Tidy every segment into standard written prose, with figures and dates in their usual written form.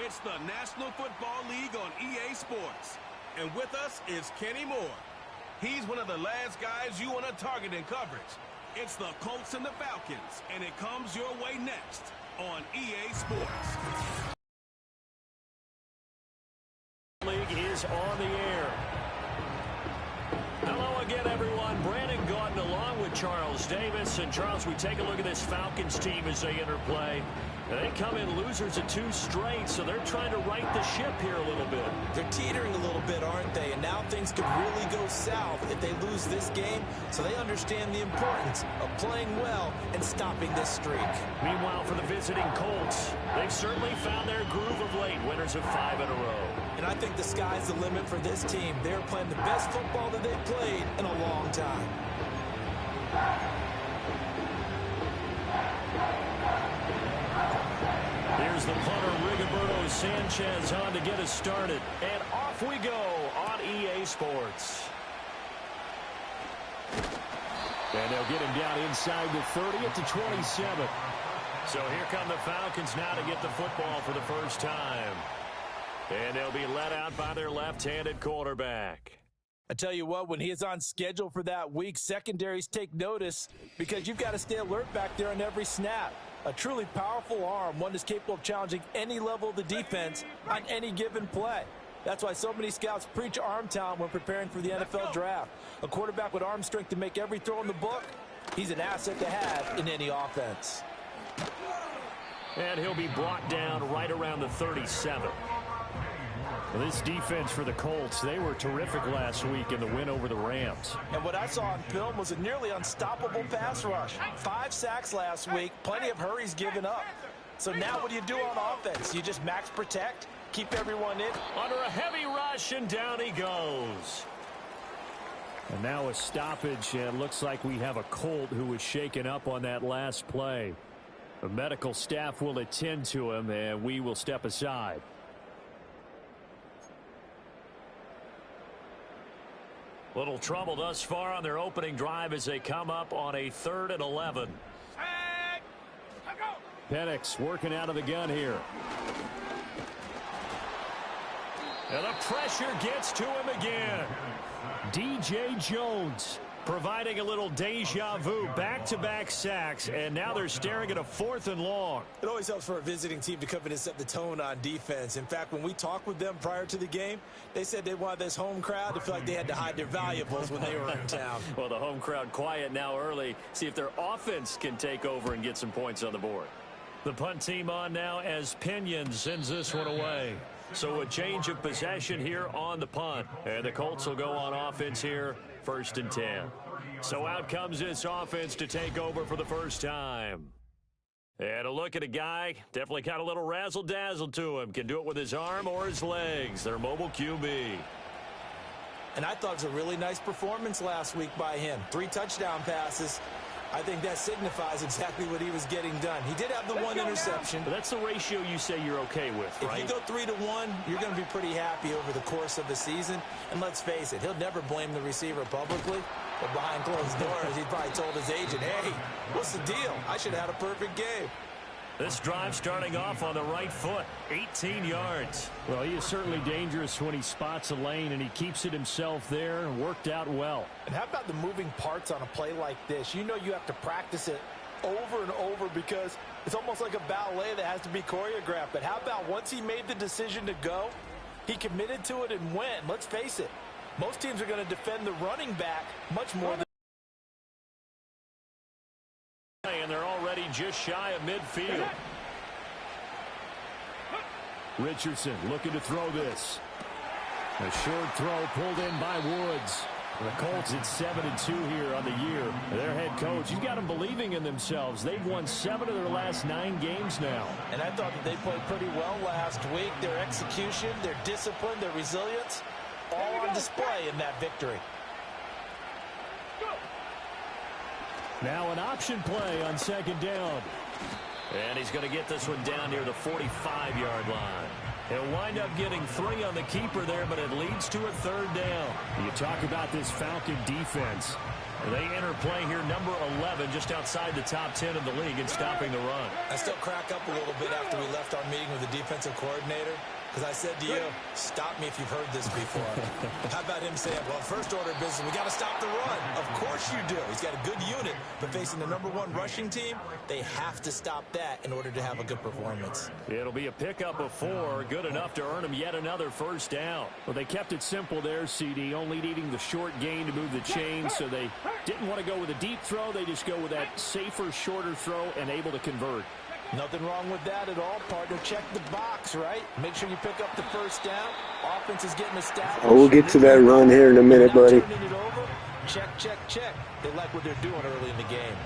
It's the National Football League on EA Sports. And with us is Kenny Moore. He's one of the last guys you want to target in coverage. It's the Colts and the Falcons, and it comes your way next on EA Sports. League is on the air. Hello again, everyone. Brandon Gaudin along with Charles Davis. And, Charles, we take a look at this Falcons team as they enter play. They come in losers of 2 straight, so they're trying to right the ship here a little bit. They're teetering a little bit, aren't they? And now things could really go south if they lose this game, so they understand the importance of playing well and stopping this streak. Meanwhile, for the visiting Colts, they've certainly found their groove of late, winners of 5 in a row. And I think the sky's the limit for this team. They're playing the best football that they've played in a long time. Here's the punter, Rigoberto Sanchez, on to get us started. And off we go on EA Sports. And they'll get him down inside the 30 to 27. So here come the Falcons now to get the football for the first time. And they'll be let out by their left-handed quarterback. I tell you what, when he is on schedule for that week, secondaries take notice because you've got to stay alert back there on every snap. A truly powerful arm, one that's capable of challenging any level of the defense on any given play. That's why so many scouts preach arm talent when preparing for the NFL draft. A quarterback with arm strength to make every throw in the book, he's an asset to have in any offense. And he'll be brought down right around the 37. Well, this defense for the Colts, they were terrific last week in the win over the Rams. And what I saw on film was a nearly unstoppable pass rush. 5 sacks last week, plenty of hurries given up. So now what do you do on offense? You just max protect, keep everyone in. Under a heavy rush, and down he goes. And now a stoppage, and looks like we have a Colt who was shaken up on that last play. The medical staff will attend to him, and we will step aside. Little trouble thus far on their opening drive as they come up on a 3rd and 11. Penix working out of the gun here. And the pressure gets to him again. DJ Jones providing a little deja vu, back-to-back sacks, and now they're staring at a 4th and long. It always helps for a visiting team to come in and set the tone on defense. In fact, when we talked with them prior to the game, they said they wanted this home crowd to feel like they had to hide their valuables when they were in town. Well, the home crowd quiet now early. See if their offense can take over and get some points on the board. The punt team on now as Pinion sends this one away. So a change of possession here on the punt. And the Colts will go on offense here, 1st and 10. So out comes this offense to take over for the first time. And a look at a guy, definitely got a little razzle-dazzle to him. Can do it with his arm or his legs. Their mobile QB. And I thought it was a really nice performance last week by him. 3 touchdown passes. I think that signifies exactly what he was getting done. He did have the 1 interception. But that's the ratio you say you're okay with, right? If you go 3-1, you're going to be pretty happy over the course of the season. And let's face it, he'll never blame the receiver publicly. But behind closed doors, he probably told his agent, hey, what's the deal? I should have had a perfect game. This drive starting off on the right foot, 18 yards. Well, he is certainly dangerous when he spots a lane, and he keeps it himself there and worked out well. And how about the moving parts on a play like this? You know you have to practice it over and over because it's almost like a ballet that has to be choreographed. But how about once he made the decision to go, he committed to it and went. Let's face it, most teams are going to defend the running back much more than. And they're already just shy of midfield. Richardson looking to throw this. A short throw pulled in by Woods. The Colts at 7-2 here on the year. Their head coach, he's got them believing in themselves. They've won 7 of their last 9 games now. And I thought that they played pretty well last week. Their execution, their discipline, their resilience, all on display in that victory. Now an option play on 2nd down. And he's going to get this one down near the 45-yard line. He'll wind up getting 3 on the keeper there, but it leads to a 3rd down. You talk about this Falcon defense. They enter play here, number 11, just outside the top 10 of the league in stopping the run. I still crack up a little bit after we left our meeting with the defensive coordinator, because I said to you, stop me if you've heard this before. How about him saying, well, first order of business, we got to stop the run. Of course you do. He's got a good unit, but facing the number 1 rushing team, they have to stop that in order to have a good performance. It'll be a pickup of 4, good enough to earn him yet another 1st down. Well, they kept it simple there, CD, only needing the short gain to move the chains, so they didn't want to go with a deep throw. They just go with that safer, shorter throw and able to convert. Nothing wrong with that at all, partner. Check the box, right? Make sure you pick up the 1st down. Offense is getting established. Oh, we'll get to that run here in a minute, buddy. Turning it over. Check, check, check. They like what they're doing early in the game.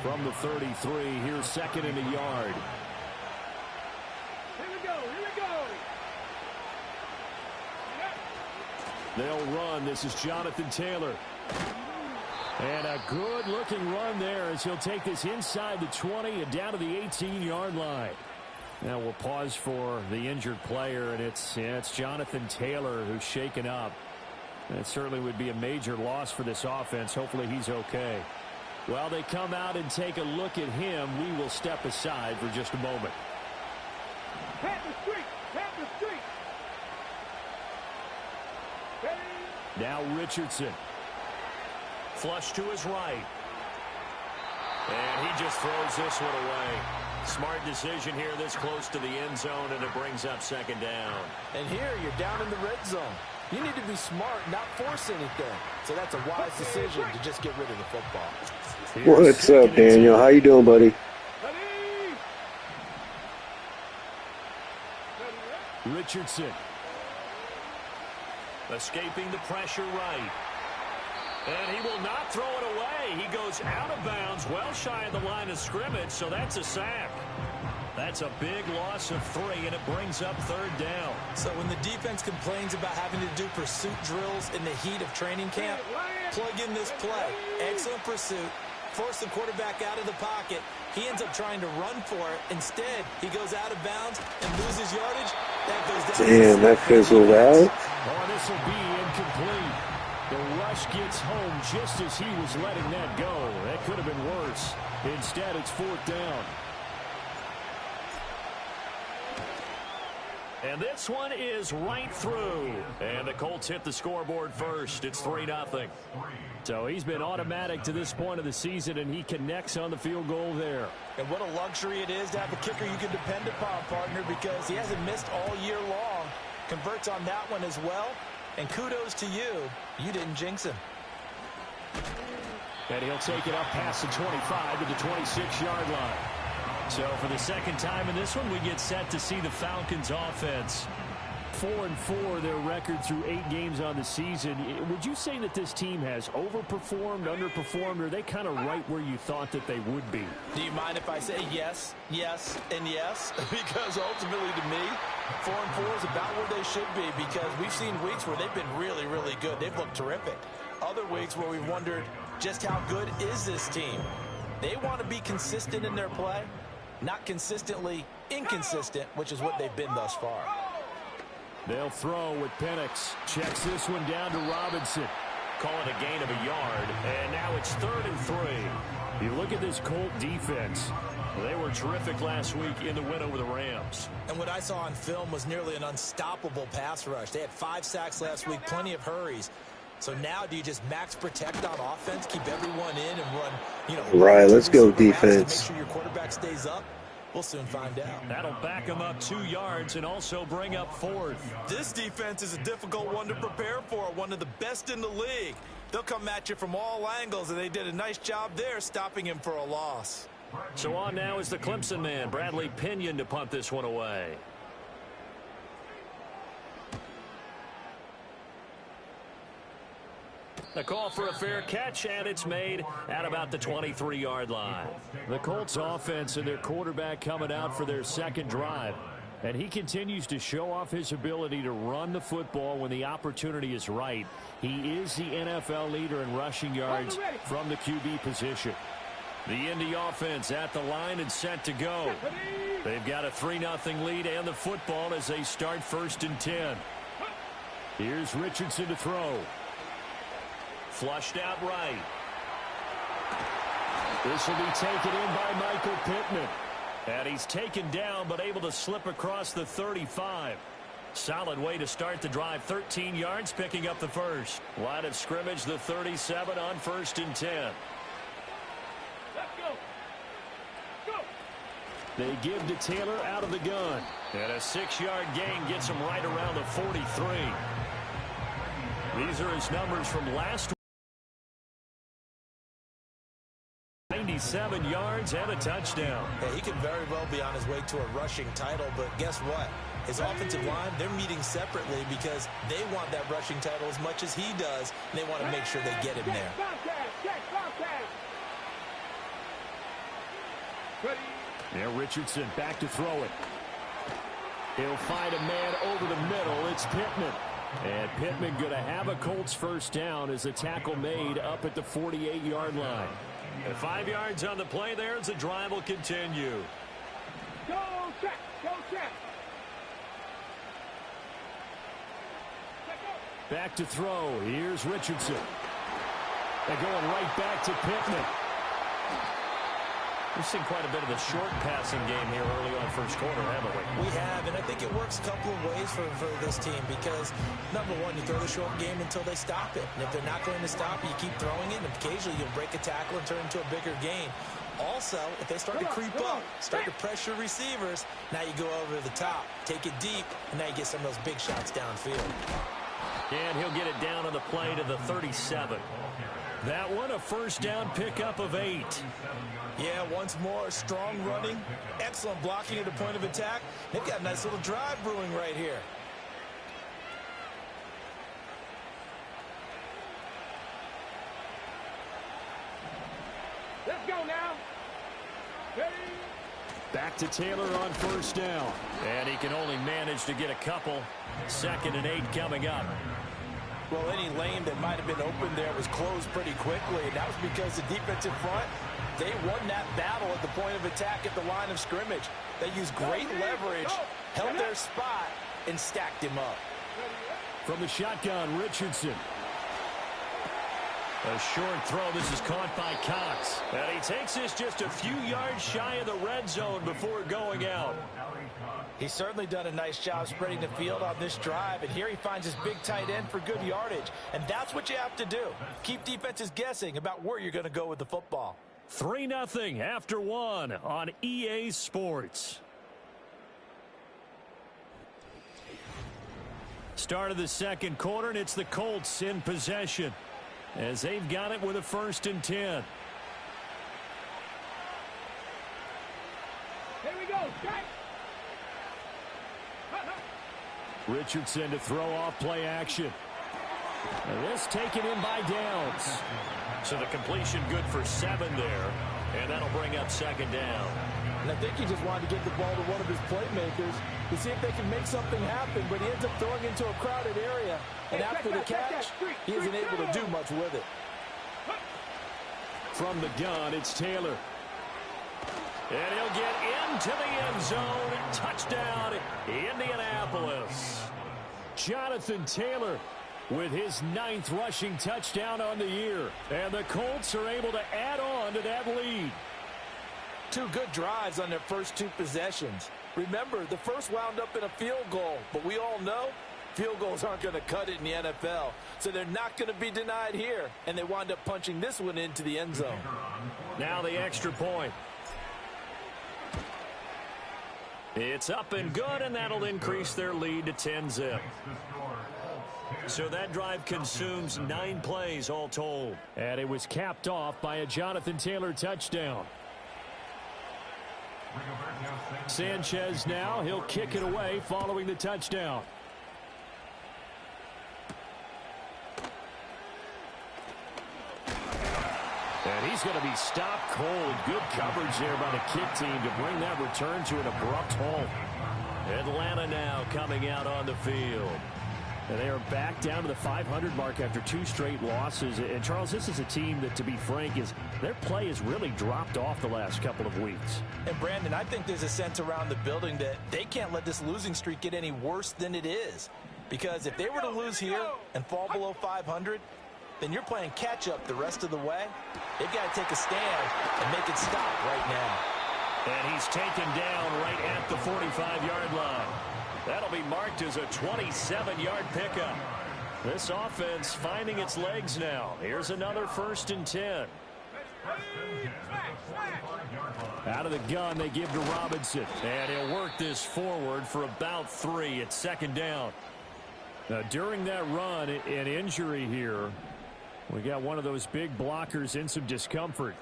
From the 33, here's 2nd and a yard. Here we go, here we go. They'll run. This is Jonathan Taylor. And a good-looking run there as he'll take this inside the 20 and down to the 18-yard line. Now we'll pause for the injured player, and it's Jonathan Taylor who's shaken up. That certainly would be a major loss for this offense. Hopefully he's okay. While they come out and take a look at him, we will step aside for just a moment. Pat the street, pat the street. Now Richardson. Flush to his right. And he just throws this one away. Smart decision here this close to the end zone, and it brings up 2nd down. And here you're down in the red zone. You need to be smart, not force anything. So that's a wise decision to just get rid of the football. What's up, Daniel? How you doing, buddy? Richardson. Escaping the pressure right. And he will not throw it away. He goes out of bounds, well shy of the line of scrimmage, so that's a sack. That's a big loss of 3, and it brings up 3rd down. So when the defense complains about having to do pursuit drills in the heat of training camp, plug in this play. Excellent pursuit. Force the quarterback out of the pocket. He ends up trying to run for it. Instead, he goes out of bounds and loses yardage. That goes down. Damn, that fizzled out. Oh, this will be incomplete. The rush gets home just as he was letting that go. That could have been worse. Instead, it's 4th down. And this one is right through. And the Colts hit the scoreboard first. It's 3-0. So he's been automatic to this point of the season, and he connects on the field goal there. And what a luxury it is to have a kicker you can depend upon, partner, because he hasn't missed all year long. Converts on that one as well. And kudos to you. You didn't jinx him. And he'll take it up past the 25 to the 26-yard line. So for the 2nd time in this one, we get set to see the Falcons offense. 4-4 their record through 8 games on the season. Would you say that this team has overperformed, underperformed, or are they kind of right where you thought that they would be? Do you mind if I say yes, yes, and yes? Because ultimately to me, 4-4 is about where they should be, because we've seen weeks where they've been really, really good. They've looked terrific. Other weeks where we've wondered just how good is this team. They want to be consistent in their play, not consistently inconsistent, which is what they've been thus far. They'll throw with Penix. Checks this one down to Robinson. Call it a gain of a yard, and now it's 3rd and 3. You look at this Colt defense. They were terrific last week in the win over the Rams. And what I saw on film was nearly an unstoppable pass rush. They had 5 sacks last week, plenty of hurries. So now do you just max protect on offense, keep everyone in and run, Right, let's go defense. Make sure your quarterback stays up? We'll soon find out. That'll back them up 2 yards and also bring up 4th. This defense is a difficult one to prepare for, one of the best in the league. They'll come at you from all angles, and they did a nice job there stopping him for a loss. So on now is the Clemson man, Bradley Pinion, to punt this one away. The call for a fair catch, and it's made at about the 23-yard line. The Colts offense and their quarterback coming out for their 2nd drive. And he continues to show off his ability to run the football when the opportunity is right. He is the NFL leader in rushing yards from the QB position. The Indy offense at the line and set to go. They've got a 3-0 lead and the football as they start 1st and 10. Here's Richardson to throw. Flushed out right. This will be taken in by Michael Pittman. And he's taken down but able to slip across the 35. Solid way to start the drive. 13 yards, picking up the first. Line of scrimmage, the 37 on 1st and 10. Let's go. Go. They give to Taylor out of the gun. And a 6-yard gain gets him right around the 43. These are his numbers from last week. 97 yards and a touchdown. Yeah, he could very well be on his way to a rushing title, but guess what? His offensive line, they're meeting separately because they want that rushing title as much as he does, and they want to make sure they get him there. Now Richardson back to throw it. He'll find a man over the middle. It's Pittman. And Pittman going to have a Colts first down as a tackle made up at the 48-yard line. And 5 yards on the play there as the drive will continue. Go check. Go check. Back to throw. Here's Richardson. They're going right back to Pittman. We've seen quite a bit of a short passing game here early on first quarter, haven't we? We have, and I think it works a couple of ways for this team because, number one, you throw the short game until they stop it. And if they're not going to stop it, you keep throwing it, and occasionally you'll break a tackle and turn it into a bigger gain. Also, if they start to creep up, start to pressure receivers, now you go over the top, take it deep, and now you get some of those big shots downfield. And he'll get it down on the play to the 37. That one, a first down pickup of 8. Yeah, once more, strong running, excellent blocking at the point of attack. They've got a nice little drive brewing right here. Let's go now. Ready? Back to Taylor on first down. And he can only manage to get a couple. 2nd and 8 coming up. Well, any lane that might have been open there was closed pretty quickly, and that was because the defensive front, they won that battle at the point of attack at the line of scrimmage. They used great leverage, held their spot, and stacked him up. From the shotgun, Richardson. A short throw. This is caught by Cox. And he takes this just a few yards shy of the red zone before going out. He's certainly done a nice job spreading the field on this drive, and here he finds his big tight end for good yardage. And that's what you have to do. Keep defenses guessing about where you're going to go with the football. 3-0 after 1 on EA Sports. Start of the second quarter, and it's the Colts in possession as they've got it with a 1st and 10. Here we go. Strike. Richardson to throw off play action. And this taken in by Downs. So the completion good for 7 there, and that'll bring up 2nd down. And I think he just wanted to get the ball to one of his playmakers to see if they can make something happen, but he ends up throwing into a crowded area. And after the catch, he isn't able to do much with it. From the gun, it's Taylor. And he'll get into the end zone. Touchdown, Indianapolis. Jonathan Taylor with his 9th rushing touchdown on the year. And the Colts are able to add on to that lead. 2 good drives on their first 2 possessions. Remember, the first wound up in a field goal, but we all know field goals aren't going to cut it in the NFL, so they're not going to be denied here, and they wind up punching this one into the end zone. Now the extra point. It's up and good, and that'll increase their lead to 10-zip. So that drive consumes 9 plays all told. And it was capped off by a Jonathan Taylor touchdown. Sanchez now, he'll kick it away following the touchdown. And he's going to be stopped cold. Good coverage there by the kick team to bring that return to an abrupt halt. Atlanta now coming out on the field. And they are back down to the 500 mark after 2 straight losses. And, Charles, this is a team that, to be frank, their play has really dropped off the last couple of weeks. And, Brandon, I think there's a sense around the building that they can't let this losing streak get any worse than it is. Because if they were to lose here and fall below 500, then you're playing catch-up the rest of the way. They've got to take a stand and make it stop right now. And he's taken down right at the 45-yard line. That'll be marked as a 27-yard pickup. This offense finding its legs now. Here's another 1st and 10. Out of the gun, they give to Robinson. And he'll work this forward for about 3 at 2nd down. Now, during that run, an injury here. We got one of those big blockers in some discomfort.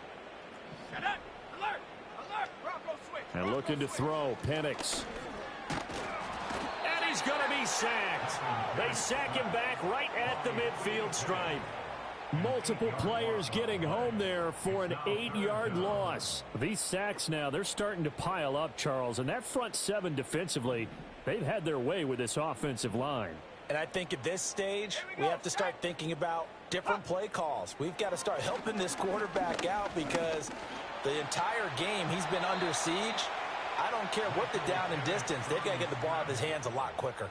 And looking to throw, Penix. And he's going to be sacked. They sack him back right at the midfield stripe. Multiple players getting home there for an 8-yard loss. These sacks now, they're starting to pile up, Charles. And that front 7 defensively, they've had their way with this offensive line. And I think at this stage, we have to start thinking about different play calls. We've got to start helping this quarterback out because the entire game he's been under siege. I don't care what the down and distance. They've got to get the ball out of his hands a lot quicker.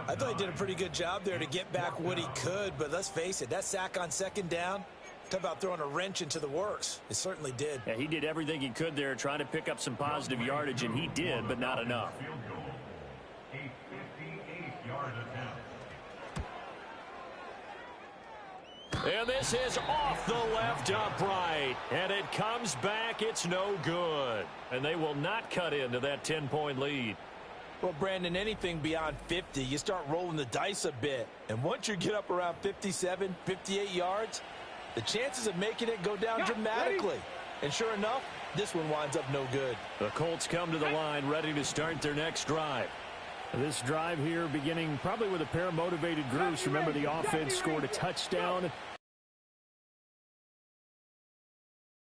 I thought he did a pretty good job there to get back what he could, but let's face it, that sack on 2nd down, talk about throwing a wrench into the works. It certainly did. Yeah, he did everything he could there trying to pick up some positive yardage, and he did, but not enough. And this is off the left upright. And it comes back. It's no good. And they will not cut into that 10-point lead. Well, Brandon, anything beyond 50, you start rolling the dice a bit. And once you get up around 57, 58 yards, the chances of making it go down dramatically. And sure enough, this one winds up no good. The Colts come to the line ready to start their next drive. This drive here beginning probably with a pair of motivated groups. Remember, the offense scored a touchdown.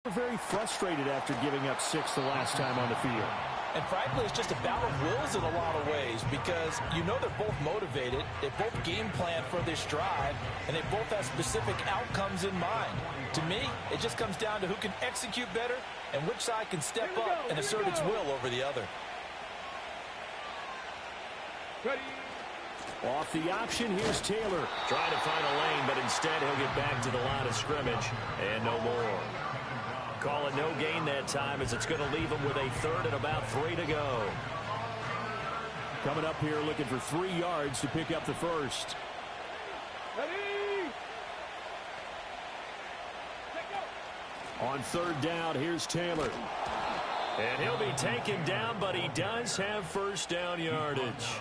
They're very frustrated after giving up 6 the last time on the field. And frankly, it's just a battle of wills in a lot of ways because you know they're both motivated, they both game plan for this drive, and they both have specific outcomes in mind. To me, it just comes down to who can execute better and which side can step up and assert its will over the other. Off the option, here's Taylor. Trying to find a lane, but instead he'll get back to the line of scrimmage and no more. Call it no gain that time as it's going to leave him with a 3rd and about 3 to go. Coming up here looking for 3 yards to pick up the 1st. On 3rd down, here's Taylor. And he'll be taken down, but he does have 1st down yardage.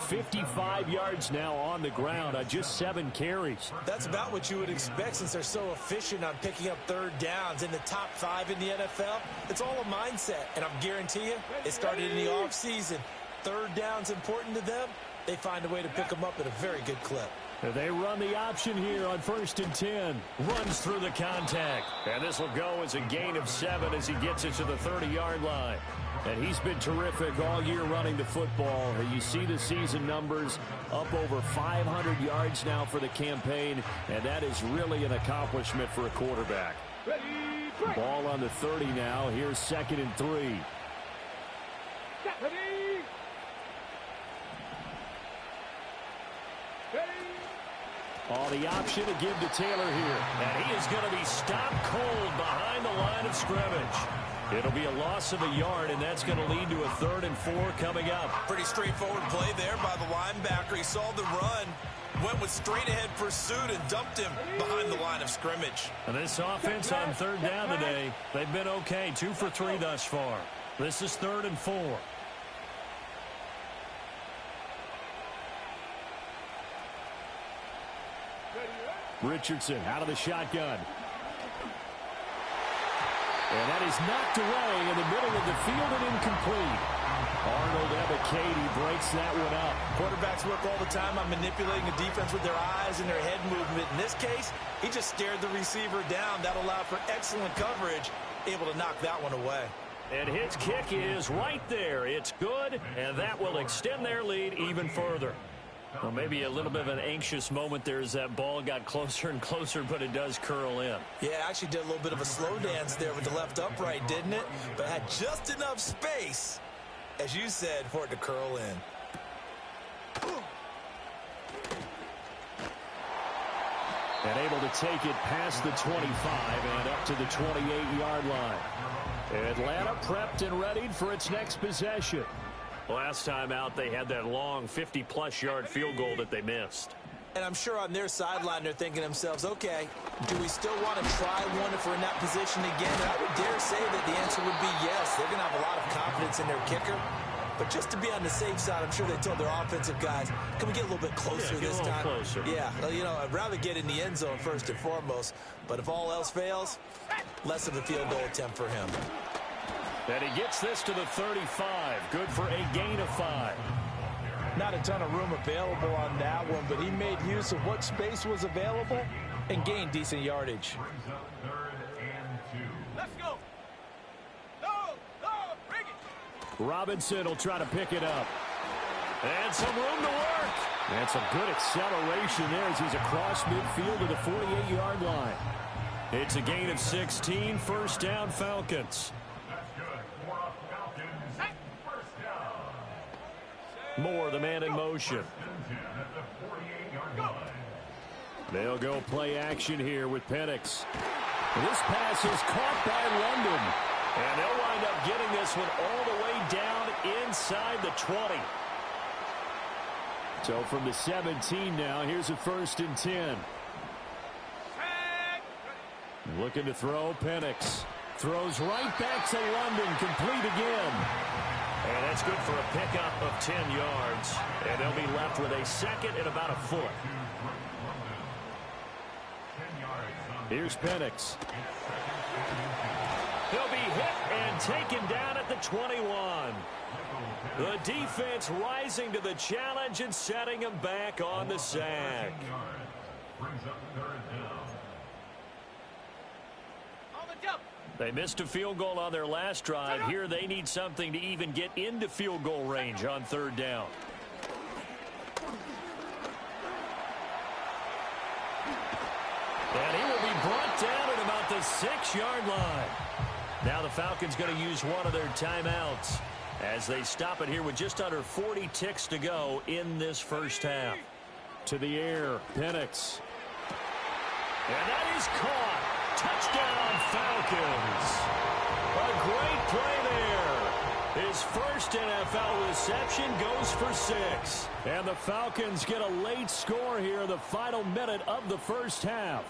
55 yards now on the ground on just 7 carries. That's about what you would expect since they're so efficient on picking up 3rd downs in the top 5 in the NFL. It's all a mindset, and I guarantee you, it started in the offseason. 3rd down's important to them. They find a way to pick them up at a very good clip. They run the option here on 1st and 10. Runs through the contact. And this will go as a gain of 7 as he gets it to the 30-yard line. And he's been terrific all year running the football. You see the season numbers up over 500 yards now for the campaign, and that is really an accomplishment for a quarterback. Ball on the 30 now. Here's 2nd and 3. The option to give to Taylor here. And he is going to be stopped cold behind the line of scrimmage. It'll be a loss of a yard, and that's going to lead to a 3rd and 4 coming up. Pretty straightforward play there by the linebacker. He saw the run, went with straight-ahead pursuit, and dumped him behind the line of scrimmage. And this offense on 3rd down today, they've been okay. 2 for 3 thus far. This is 3rd and 4. Richardson out of the shotgun. And that is knocked away in the middle of the field and incomplete. Arnold Ebiketie breaks that one up. Quarterbacks work all the time on manipulating the defense with their eyes and their head movement. In this case, he just stared the receiver down. That allowed for excellent coverage, able to knock that one away. And his kick is right there. It's good, and that will extend their lead even further. Well, maybe a little bit of an anxious moment there as that ball got closer and closer, but it does curl in. Yeah, actually did a little bit of a slow dance there with the left upright, didn't it? But had just enough space, as you said, for it to curl in. And able to take it past the 25 and up to the 28-yard line. Atlanta prepped and readied for its next possession. Last time out, they had that long 50-plus yard field goal that they missed. And I'm sure on their sideline, they're thinking to themselves, okay, do we still want to try one if we're in that position again? And I would dare say that the answer would be yes. They're going to have a lot of confidence in their kicker. But just to be on the safe side, I'm sure they told their offensive guys, can we get a little bit closer this time? Closer. Yeah, well, you know, I'd rather get in the end zone first and foremost. But if all else fails, less of a field goal attempt for him. And he gets this to the 35. Good for a gain of 5. Not a ton of room available on that one, but he made use of what space was available and gained decent yardage. Let's go. Bring it. Robinson will try to pick it up. And some room to work. And some good acceleration there as he's across midfield to the 48-yard line. It's a gain of 16. First down, Falcons. Moore, the man in motion. They'll go play action here with Penix. This pass is caught by London. And they'll wind up getting this one all the way down inside the 20. So from the 17 now, here's a 1st and 10. Looking to throw, Penix. Throws right back to London, complete again. And that's good for a pickup of 10 yards. And they'll be left with a second and about a foot. Here's Penix. He'll be hit and taken down at the 21. The defense rising to the challenge and setting him back on the sack. They missed a field goal on their last drive. Here they need something to even get into field goal range on 3rd down. And he will be brought down at about the 6-yard line. Now the Falcons going to use one of their timeouts as they stop it here with just under 40 ticks to go in this first half. To the air, Penix. And that is caught. Touchdown, Falcons. A great play there. His first NFL reception goes for 6. And the Falcons get a late score here in the final minute of the first half.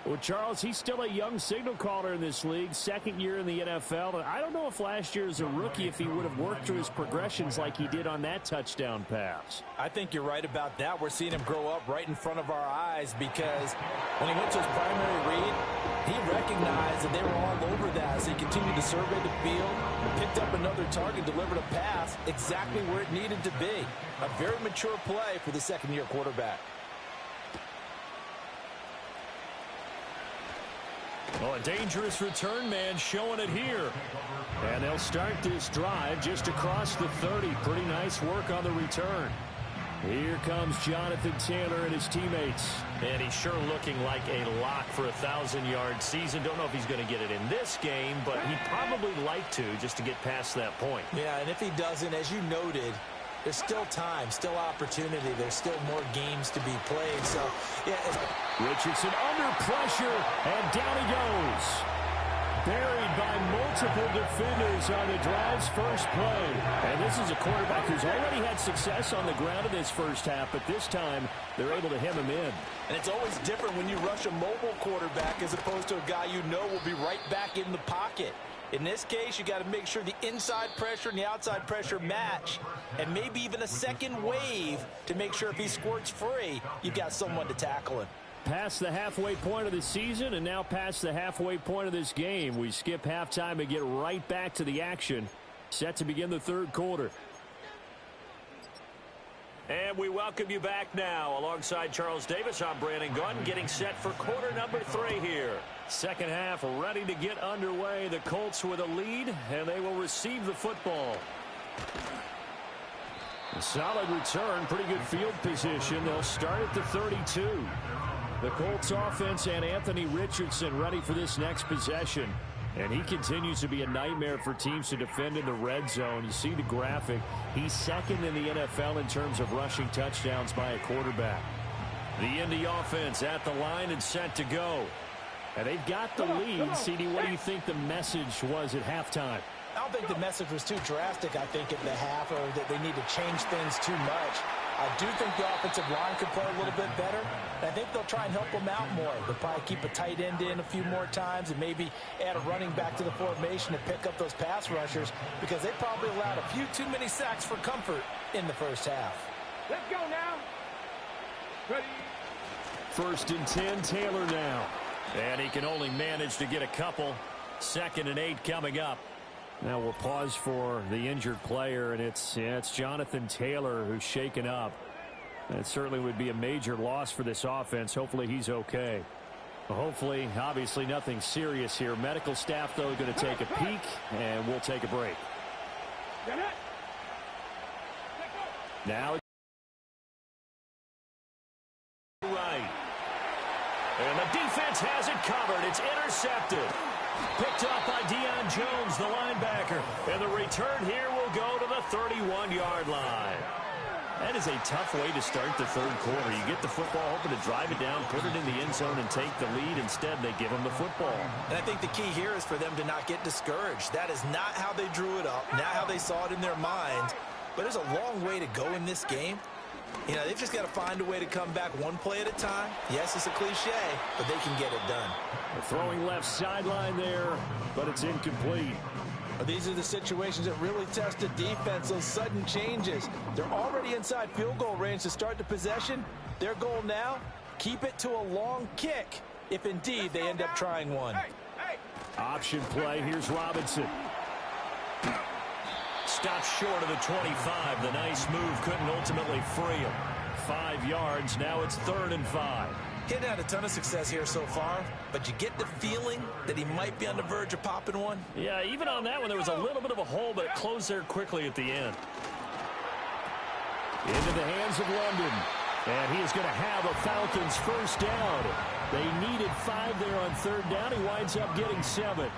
Well, Charles, he's still a young signal caller in this league, 2nd year in the NFL. And I don't know if last year as a rookie, if he would have worked through his progressions like he did on that touchdown pass. I think you're right about that. We're seeing him grow up right in front of our eyes because when he went to his primary read, he recognized that they were all over that as he continued to survey the field, picked up another target, delivered a pass exactly where it needed to be. A very mature play for the 2nd-year quarterback. Well, a dangerous return man showing it here. And they'll start this drive just across the 30. Pretty nice work on the return. Here comes Jonathan Taylor and his teammates. And he's sure looking like a lock for a 1,000-yard season. Don't know if he's going to get it in this game, but he'd probably like to just to get past that point. Yeah, and if he doesn't, as you noted, there's still time, still opportunity. There's still more games to be played. So, yeah. Richardson under pressure, and down he goes. Buried by multiple defenders on the drive's first play. And this is a quarterback who's already had success on the ground in this first half, but this time they're able to hem him in. And it's always different when you rush a mobile quarterback as opposed to a guy you know will be right back in the pocket. In this case, you got to make sure the inside pressure and the outside pressure match, and maybe even a second wave to make sure if he squirts free, you've got someone to tackle him. Past the halfway point of the season and now past the halfway point of this game. We skip halftime and get right back to the action. Set to begin the 3rd quarter. And we welcome you back now. Alongside Charles Davis, I'm Brandon Gunn, getting set for quarter number 3 here. Second half ready to get underway. The Colts with a lead, and they will receive the football. A solid return, pretty good field position. They'll start at the 32. The Colts offense and Anthony Richardson ready for this next possession. And he continues to be a nightmare for teams to defend in the red zone. You see the graphic. He's second in the NFL in terms of rushing touchdowns by a quarterback. The Indy offense at the line and set to go. And they've got the lead. CD, what do you think the message was at halftime? I don't think the message was too drastic, I think, at the half, or that they need to change things too much. I do think the offensive line could play a little bit better. And I think they'll try and help them out more. They'll probably keep a tight end in a few more times and maybe add a running back to the formation to pick up those pass rushers, because they probably allowed a few too many sacks for comfort in the first half. Let's go now. Ready. 1st and 10, Taylor now. And he can only manage to get a couple. 2nd and 8 coming up. Now we'll pause for the injured player, and it's Jonathan Taylor who's shaken up. It certainly would be a major loss for this offense. Hopefully he's okay. Hopefully, obviously nothing serious here. Medical staff, though, going to take a peek, and we'll take a break. Now right. And the defense has it covered. It's intercepted. Picked up by Deion Jones, the linebacker. And the return here will go to the 31-yard line. That is a tough way to start the third quarter. You get the football, hoping to drive it down, put it in the end zone, and take the lead. Instead, they give them the football. And I think the key here is for them to not get discouraged. That is not how they drew it up, not how they saw it in their minds. But there's a long way to go in this game. You know, they've just got to find a way to come back one play at a time. Yes, it's a cliche, but they can get it done. They're throwing left sideline there, but it's incomplete. These are the situations that really test the defense, those sudden changes. They're already inside field goal range to start the possession. Their goal now, keep it to a long kick, if indeed they end up trying one. Option play, here's Robinson. Stops short of the 25. The nice move couldn't ultimately free him. 5 yards. Now it's 3rd and 5. He hadn't had a ton of success here so far, but you get the feeling that he might be on the verge of popping one. Yeah, even on that one, there was a little bit of a hole, but it closed there quickly at the end. Into the hands of London. And he is going to have a Falcons first down. They needed 5 there on 3rd down. He winds up getting 7.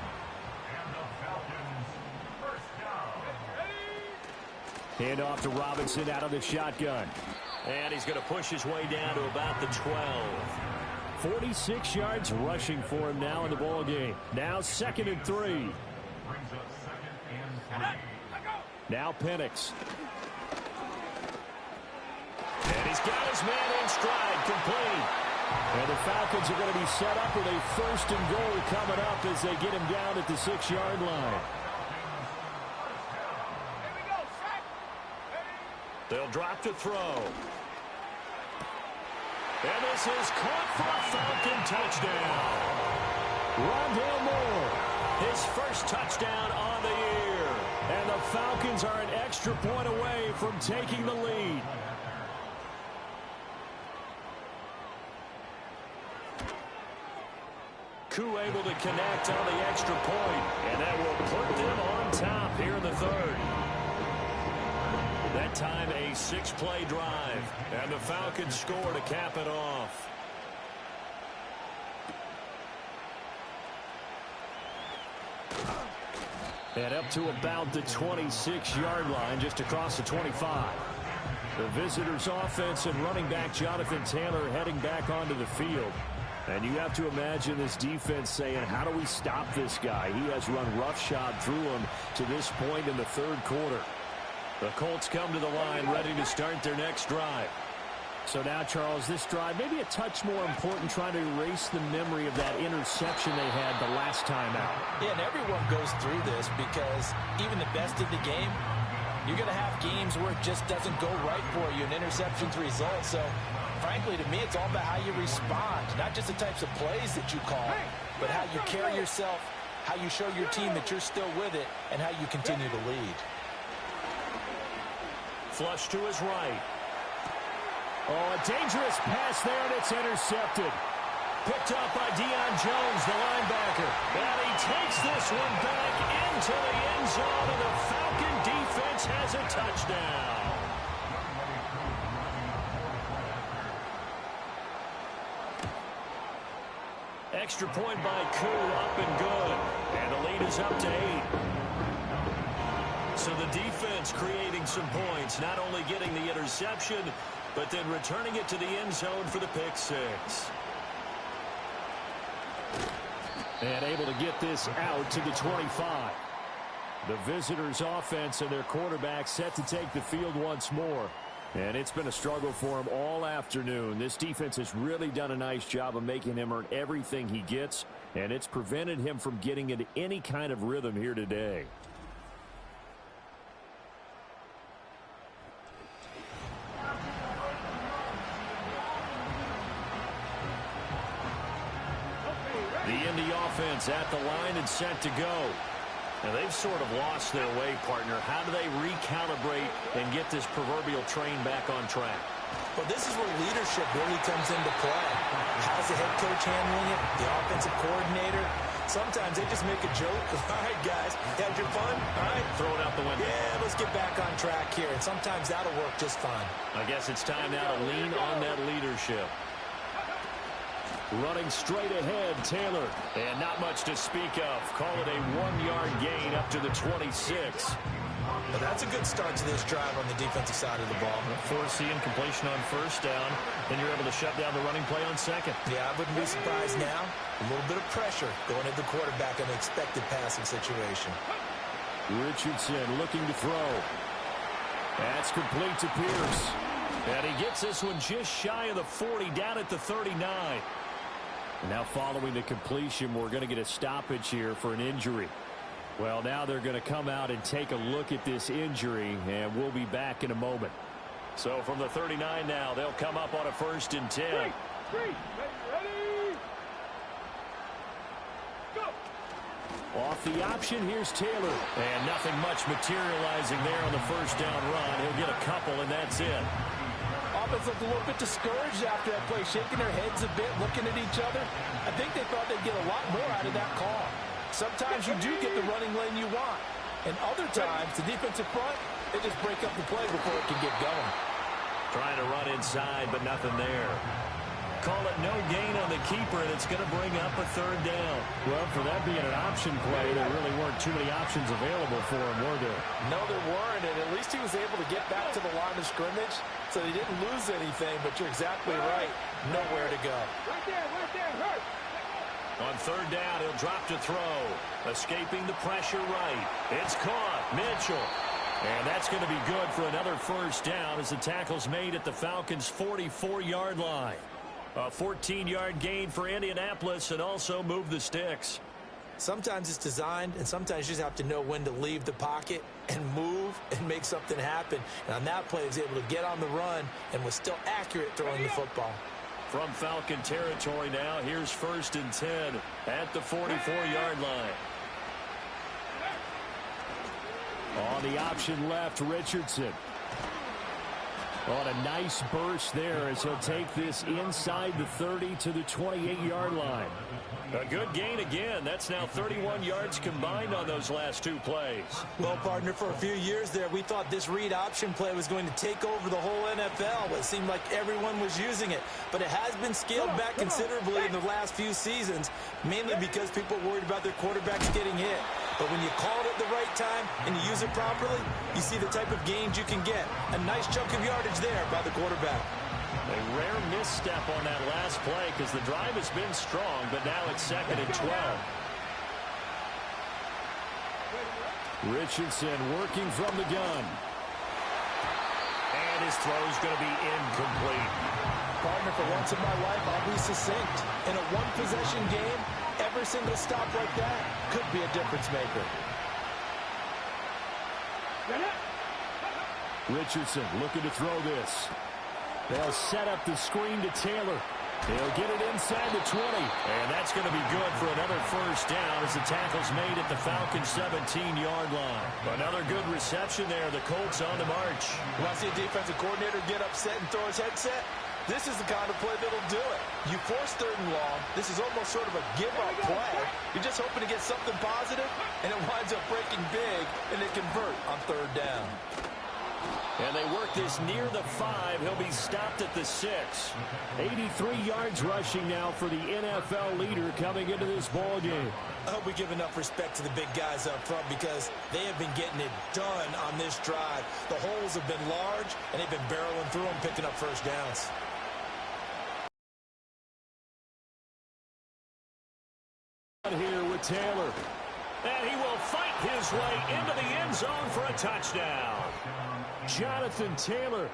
Hand off to Robinson out of the shotgun. And he's going to push his way down to about the 12. 46 yards rushing for him now in the ball game. Now 2nd and 3. Now Penix. And he's got his man in stride, complete. And the Falcons are going to be set up with a 1st and goal coming up as they get him down at the 6-yard line. They'll drop to throw. And this is caught for a Falcon touchdown. Rondale Moore. His first touchdown on the year. And the Falcons are an extra point away from taking the lead. Koo able to connect on the extra point. And that will put them on top here in the 3rd. That time a 6-play drive. And the Falcons score to cap it off. And up to about the 26-yard line, just across the 25. The visitors' offense and running back Jonathan Taylor heading back onto the field. And you have to imagine this defense saying, how do we stop this guy? He has run roughshod through him to this point in the 3rd quarter. The Colts come to the line ready to start their next drive. So now, Charles, this drive maybe a touch more important, trying to erase the memory of that interception they had the last time out. Yeah, and everyone goes through this because even the best of the game, you're going to have games where it just doesn't go right for you, and interceptions result. So, frankly, to me, it's all about how you respond, not just the types of plays that you call, but how you carry yourself, how you show your team that you're still with it, and how you continue to lead. Flush to his right. Oh, a dangerous pass there, and it's intercepted. Picked up by Deion Jones, the linebacker. And he takes this one back into the end zone, and the Falcon defense has a touchdown. extra point by Koo, up and good. And the lead is up to 8. So the defense creating some points, not only getting the interception, but then returning it to the end zone for the pick 6. And able to get this out to the 25. The visitors' offense and their quarterback set to take the field once more. And it's been a struggle for him all afternoon. This defense has really done a nice job of making him earn everything he gets, and it's prevented him from getting into any kind of rhythm here today. The Indy offense at the line and set to go. Now, they've sort of lost their way, partner. How do they recalibrate and get this proverbial train back on track? Well, this is where leadership really comes into play. How's the head coach handling it? The offensive coordinator? Sometimes they just make a joke. All right, guys, had your fun? All right. Throw it out the window. Yeah, let's get back on track here. And sometimes that'll work just fine. I guess it's time now to lean on that leadership. Running straight ahead, Taylor. And not much to speak of. Call it a 1-yard gain up to the 26. Well, that's a good start to this drive on the defensive side of the ball. Forcing completion on first down. Then you're able to shut down the running play on second. Yeah, I wouldn't be surprised now. A little bit of pressure going at the quarterback in an expected passing situation. Richardson looking to throw. That's complete to Pierce. And he gets this one just shy of the 40, down at the 39. Now following the completion, we're going to get a stoppage here for an injury. Well, now they're going to come out and take a look at this injury, and we'll be back in a moment. So from the 39 now, they'll come up on a 1st and 10. Ready? Go! Off the option, here's Taylor. And nothing much materializing there on the first down run. He'll get a couple, and that's it. Offense looked a little bit discouraged after that play, shaking their heads a bit, looking at each other. I think they thought they'd get a lot more out of that call. Sometimes you do get the running lane you want. And other times, the defensive front, they just break up the play before it can get going. Trying to run inside, but nothing there. Call it no gain on the keeper, and it's going to bring up a 3rd down. Well, for that being an option play, there really weren't too many options available for him, were there? No, there weren't, and at least he was able to get back to the line of scrimmage, so he didn't lose anything, but you're exactly right. Nowhere to go. Right there, hurt! On 3rd down, he'll drop to throw. Escaping the pressure right. It's caught. Mitchell. And that's going to be good for another 1st down as the tackle's made at the Falcons' 44-yard line. A 14-yard gain for Indianapolis and also move the sticks. Sometimes it's designed, and sometimes you just have to know when to leave the pocket and move and make something happen. And on that play, he was able to get on the run and was still accurate throwing the football. From Falcon territory now, here's 1st and 10 at the 44-yard line. On the option left, Richardson. On a nice burst there as he'll take this inside the 30 to the 28-yard line. A good gain again. That's now 31 yards combined on those last 2 plays. Well, partner, for a few years there, we thought this read option play was going to take over the whole NFL. It seemed like everyone was using it. But it has been scaled back considerably in the last few seasons, mainly because people are worried about their quarterbacks getting hit. But when you call it at the right time and you use it properly, you see the type of gains you can get. A nice chunk of yardage there by the quarterback. A rare misstep on that last play because the drive has been strong, but now it's 2nd and 12. Richardson working from the gun. And his throw's going to be incomplete. Partner, for once in my life, I'll be succinct. In a one-possession game, every single stop like that could be a difference maker. Richardson looking to throw this. They'll set up the screen to Taylor. He'll get it inside the 20. And that's going to be good for another 1st down as the tackle's made at the Falcons' 17-yard line. Another good reception there. The Colts on the march. You want to see a defensive coordinator get upset and throw his headset? This is the kind of play that'll do it. You force 3rd and long. This is almost sort of a give-up play. You're just hoping to get something positive, and it winds up breaking big, and they convert on 3rd down. And they work this near the 5. He'll be stopped at the 6. 83 yards rushing now for the NFL leader coming into this ball game. I hope we give enough respect to the big guys up front because they have been getting it done on this drive. The holes have been large, and they've been barreling through them, picking up first downs. Here with Taylor. And he will fight his way into the end zone for a touchdown. Jonathan Taylor,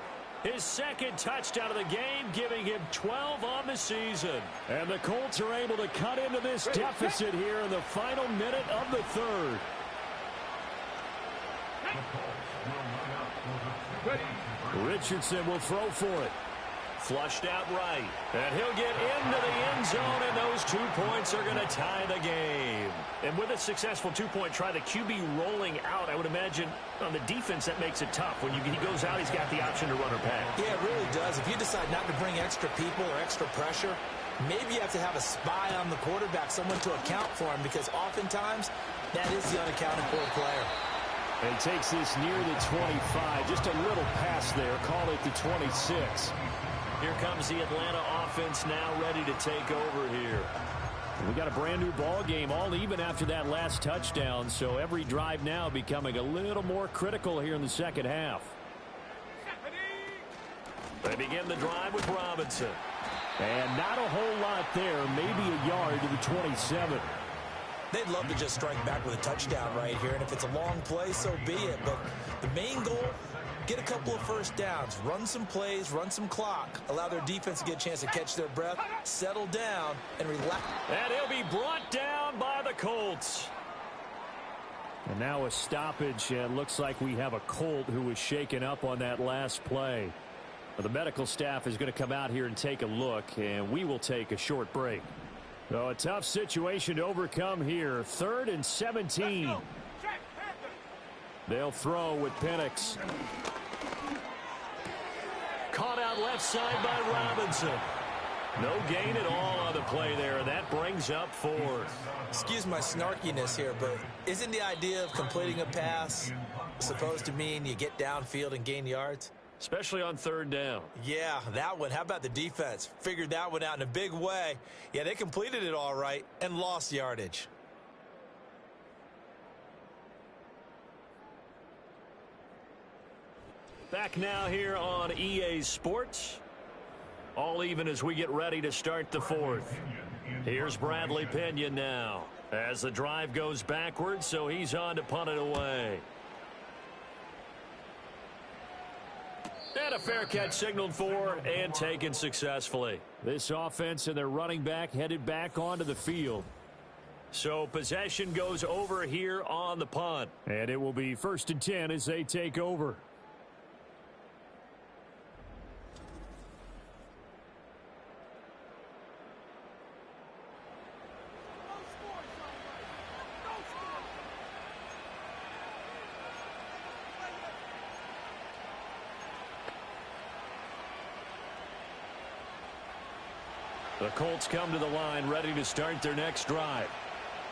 his second touchdown of the game, giving him 12 on the season. And the Colts are able to cut into this deficit here in the final minute of the third. Richardson will throw for it. Flushed out right. And he'll get into the end zone, and those 2 points are going to tie the game. And with a successful two-point try, the QB rolling out, I would imagine on the defense that makes it tough. When he goes out, he's got the option to run or pass. Yeah, it really does. If you decide not to bring extra people or extra pressure, maybe you have to have a spy on the quarterback, someone to account for him, because oftentimes that is the unaccounted for player. And takes this near the 25. Just a little pass there. Call it the 26. Here comes the Atlanta offense now ready to take over here. We got a brand new ball game, all even after that last touchdown. So every drive now becoming a little more critical here in the second half. They begin the drive with Robinson. And not a whole lot there. Maybe a yard to the 27. They'd love to just strike back with a touchdown right here. And if it's a long play, so be it. But the main goal, get a couple of first downs, run some plays, run some clock, allow their defense to get a chance to catch their breath, settle down, and relax. And he'll be brought down by the Colts. And now a stoppage, and looks like we have a Colt who was shaken up on that last play. Well, the medical staff is going to come out here and take a look, and we will take a short break. So a tough situation to overcome here. 3rd and 17. They'll throw with Penix. Caught out left side by Robinson. No gain at all on the play there, and that brings up 4th. Excuse my snarkiness here, but isn't the idea of completing a pass supposed to mean you get downfield and gain yards? Especially on 3rd down. Yeah, that one. How about the defense? Figured that one out in a big way. Yeah, they completed it all right and lost yardage. Back now here on EA Sports. All even as we get ready to start the 4th. Here's Bradley Pinion now as the drive goes backwards, so he's on to punt it away. And a fair catch signaled for and taken successfully. This offense and their running back headed back onto the field. So possession goes over here on the punt. And it will be 1st and 10 as they take over. The Colts come to the line ready to start their next drive.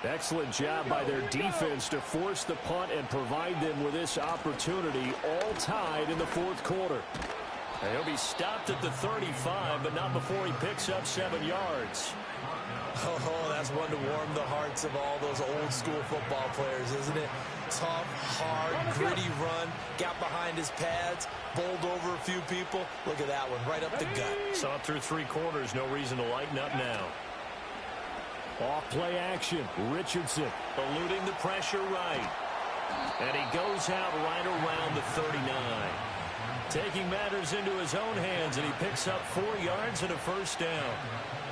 Excellent job by their defense to force the punt and provide them with this opportunity, all tied in the 4th quarter. And he'll be stopped at the 35, but not before he picks up 7 yards. Oh, that's one to warm the hearts of all those old school football players, isn't it? Tough, hard, gritty run, got behind his pads, bowled over a few people. Look at that one, right up the gut. Saw it through 3 quarters, no reason to lighten up now. Off play action, Richardson. Eluding the pressure right. And he goes out right around the 39. Taking matters into his own hands, and he picks up 4 yards and a first down.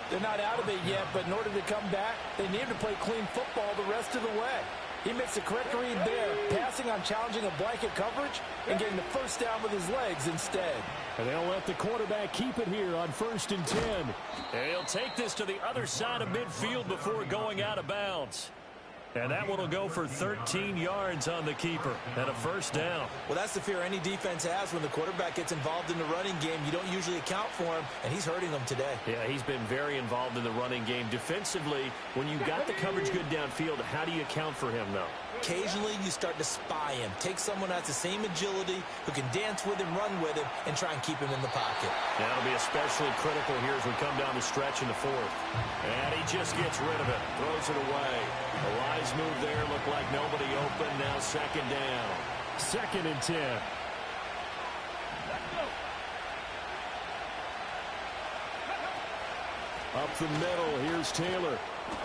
They're not out of it yet, but in order to come back, they need to play clean football the rest of the way. He makes the correct read there, passing on challenging a blanket coverage and getting the first down with his legs instead. And they'll let the quarterback keep it here on 1st and 10. And he'll take this to the other side of midfield before going out of bounds. And that one will go for 13 yards on the keeper and a first down. Well, that's the fear any defense has when the quarterback gets involved in the running game. You don't usually account for him, and he's hurting them today. Yeah, he's been very involved in the running game. Defensively, when you got the coverage good downfield, how do you account for him, though? Occasionally, you start to spy him. Take someone who has the same agility, who can dance with him, run with him, and try and keep him in the pocket. That'll be especially critical here as we come down the stretch in the fourth. And he just gets rid of it. Throws it away. A wise move there. Looked like nobody open. Now second down. 2nd and 10. Up the middle, here's Taylor.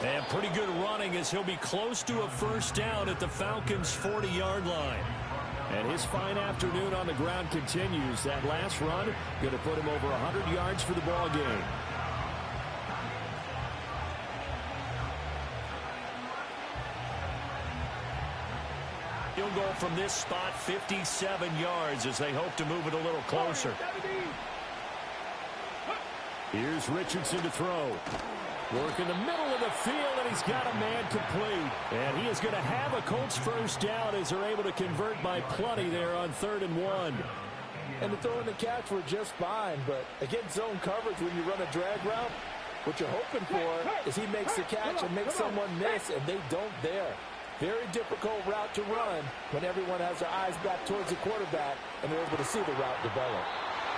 And pretty good running as he'll be close to a first down at the Falcons' 40-yard line. And his fine afternoon on the ground continues. That last run going to put him over 100 yards for the ball game. Field goal from this spot, 57 yards as they hope to move it a little closer. Here's Richardson to throw. Work in the middle of the field, and he's got a man complete. And he is going to have a Colts first down as they're able to convert by plenty there on 3rd and 1. And the throw and the catch were just fine, but against zone coverage when you run a drag route, what you're hoping for is he makes the catch and makes someone miss, and they don't there. Very difficult route to run when everyone has their eyes back towards the quarterback and they're able to see the route develop.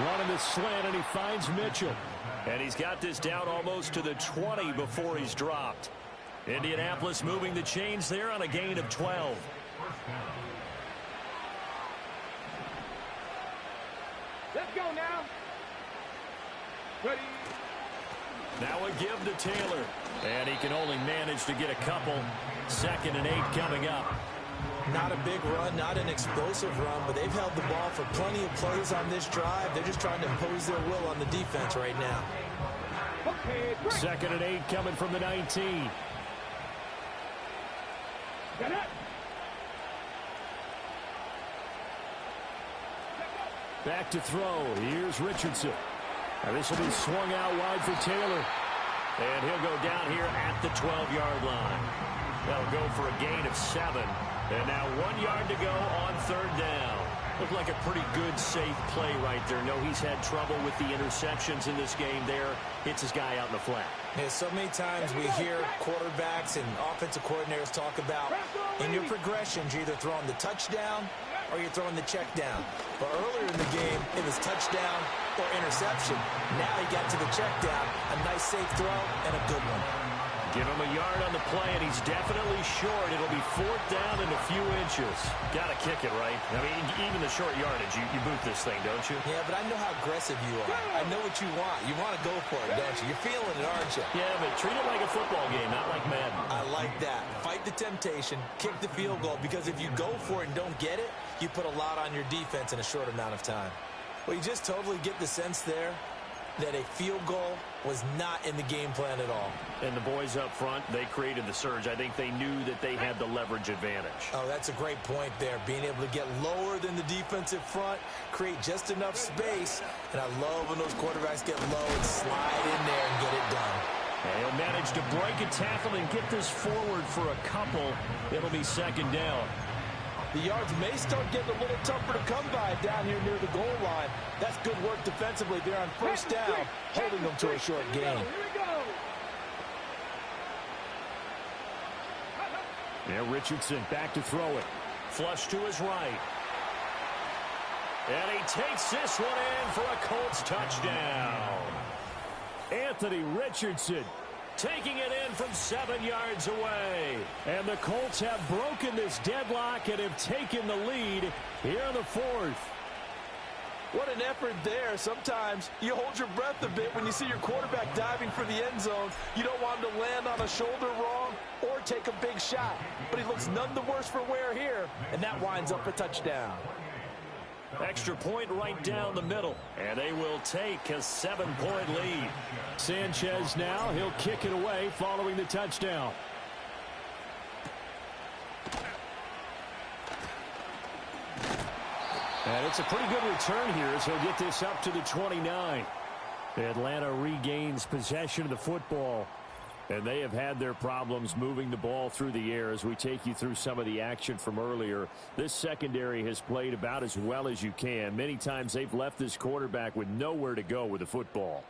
Running the slant, and he finds Mitchell. And he's got this down almost to the 20 before he's dropped. Indianapolis moving the chains there on a gain of 12. Let's go now. Ready. Now a give to Taylor. And he can only manage to get a couple. 2nd and 8 coming up. Not a big run, not an explosive run, but they've held the ball for plenty of plays on this drive. They're just trying to impose their will on the defense right now. Okay, break. 2nd and 8 coming from the 19. Get it. Back to throw. Here's Richardson. Now this will be swung out wide for Taylor. And he'll go down here at the 12-yard line. That'll go for a gain of 7. And now 1 yard to go on 3rd down. Looked like a pretty good, safe play right there. No, he's had trouble with the interceptions in this game there. Hits his guy out in the flat. Yeah, so many times we hear quarterbacks and offensive coordinators talk about in your progressions, you're either throwing the touchdown or you're throwing the check down. But earlier in the game, it was touchdown or interception. Now he got to the check down. A nice, safe throw and a good one. Give him a yard on the play, and he's definitely short. It'll be 4th down and a few inches. Got to kick it, right? I mean, even the short yardage, you boot this thing, don't you? Yeah, but I know how aggressive you are. I know what you want. You want to go for it, don't you? You're feeling it, aren't you? Yeah, but treat it like a football game, not like Madden. I like that. Fight the temptation, kick the field goal, because if you go for it and don't get it, you put a lot on your defense in a short amount of time. Well, you just totally get the sense there that a field goal was not in the game plan at all. And the boys up front, they created the surge. I think they knew that they had the leverage advantage. Oh, that's a great point there. Being able to get lower than the defensive front, create just enough space. And I love when those quarterbacks get low and slide in there and get it done. And he'll manage to break a tackle and get this forward for a couple. It'll be 2nd down. The yards may start getting a little tougher to come by down here near the goal line. That's good work defensively there on 1st down, holding them to a short gain. Yeah, Richardson back to throw it. Flush to his right. And he takes this one in for a Colts touchdown. Anthony Richardson taking it in from 7 yards away. And the Colts have broken this deadlock and have taken the lead here in the 4th. What an effort there. Sometimes you hold your breath a bit when you see your quarterback diving for the end zone. You don't want him to land on a shoulder wrong or take a big shot. But he looks none the worse for wear here, and that winds up a touchdown. Extra point right down the middle, and they will take a 7-point lead. Sanchez now, he'll kick it away following the touchdown. And it's a pretty good return here as he'll get this up to the 29. Atlanta regains possession of the football. And they have had their problems moving the ball through the air as we take you through some of the action from earlier. This secondary has played about as well as you can. Many times they've left this quarterback with nowhere to go with the football.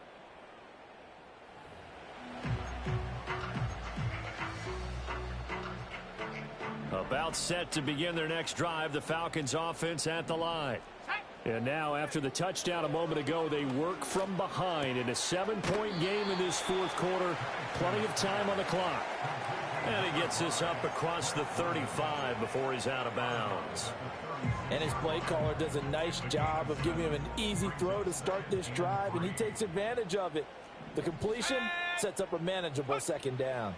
About set to begin their next drive. The Falcons offense at the line. And now, after the touchdown a moment ago, they work from behind in a 7-point game in this fourth quarter. Plenty of time on the clock. And he gets this up across the 35 before he's out of bounds. And his play caller does a nice job of giving him an easy throw to start this drive, and he takes advantage of it. The completion sets up a manageable second down.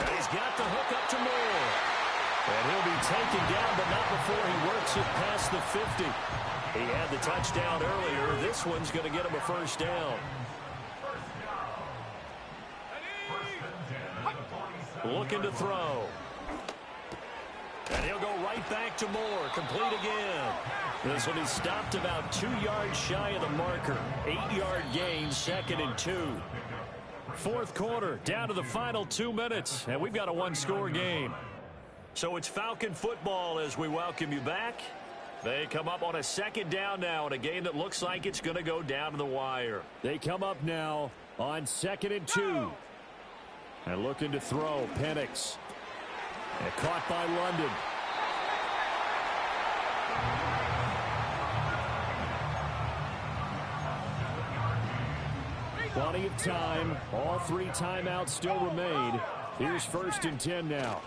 And he's got the hook up to Moore. And he'll be taken down, but not before he works it past the 50. He had the touchdown earlier. This one's going to get him a first down. Looking to throw. And he'll go right back to Moore. Complete again. This one is stopped about 2 yards shy of the marker. 8-yard gain, 2nd and 2. Fourth quarter, down to the final 2 minutes, and we've got a one-score game. So it's Falcon football as we welcome you back. They come up on a second down now in a game that looks like it's going to go down to the wire. They come up now on 2nd and 2. And looking to throw, Penix. And caught by London. Plenty of time. All 3 timeouts still remain. Here's 1st and 10 now.